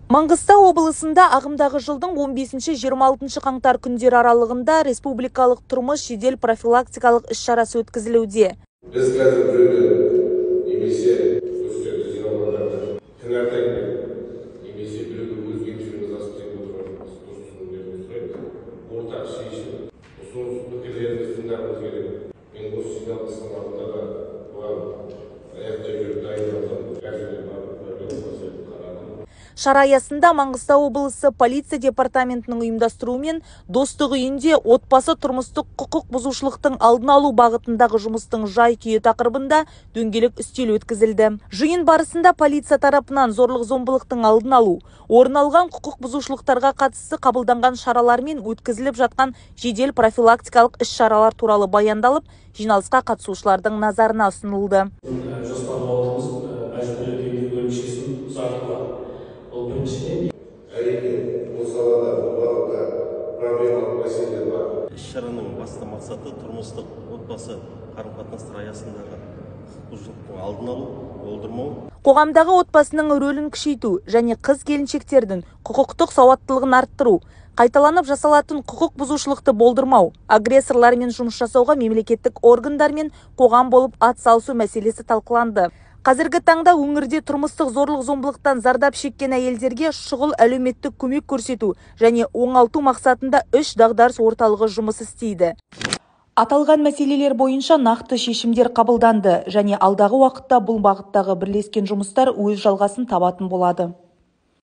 Маңғыстау облысында ағымдағы жылдың 15-26 қаңтар күндер аралығында республикалық тұрмыс жедел профилактикалық іс-шарасы өткізілуде. Біз қазір біреуді немесе өстерді жиналғандарды тыңартайын немесе біреуді өзгені жеріміз асып отырғанымыз дұрыс сұрайды. Ортақ шешім, ұсыныс пікірлерімізді тыңдауымыз керек. Мен осы жиналыс санатындағы бұған аяқ жегіп дайындалдым. Шара аясында Маңғыстау облысы полиция департаментінің ұйымдастыруымен достық үйінде отбасы тұрмыстық құқық бұзушылықтың алдын алу бағытындағы жұмыстың жай-күйі тақырыбында дөңгелек үстел өткізілді. Жиын барысында полиция тарапынан зорлық-зомбылықтың алдын алу, орын алған құқық бұзушылықтарға қатысты қабылданған шаралар мен өткізіліп жатқан жедел профилактикалық іс-шаралар туралы баяндалып, жиналысқа қатысушылардың назарына ұсынылды. Іс-шараның басты мақсаты тұрмыстық отбасы қарым-қатынастар аясындағы құқық бұзушылықтың алдын алу, болдырмау. Қоғамдағы отбасының рөлін күшейту және қыз-келіншектердің құқықтық сауаттылығын арттыру, қайталанып жасалатын құқық бұзушылықты болдырмау, агрессорлармен жұмыс жасауға мемлекеттік органдар мен қоғам болып атсалысу мәселесі талқыланды. Қазіргі таңда өңірде тұрмыстық зорлық-зомбылықтан зардап шеккен әйелдерге шұғыл әлеуметтік көмек көрсету және оңалту мақсатында 3 дағдарыс орталығы жұмыс істейді. Аталған мәселелер бойынша нақты шешімдер қабылданды және алдағы уақытта бұл бағыттағы бірлескен жұмыстар өз жалғасын табатын болады.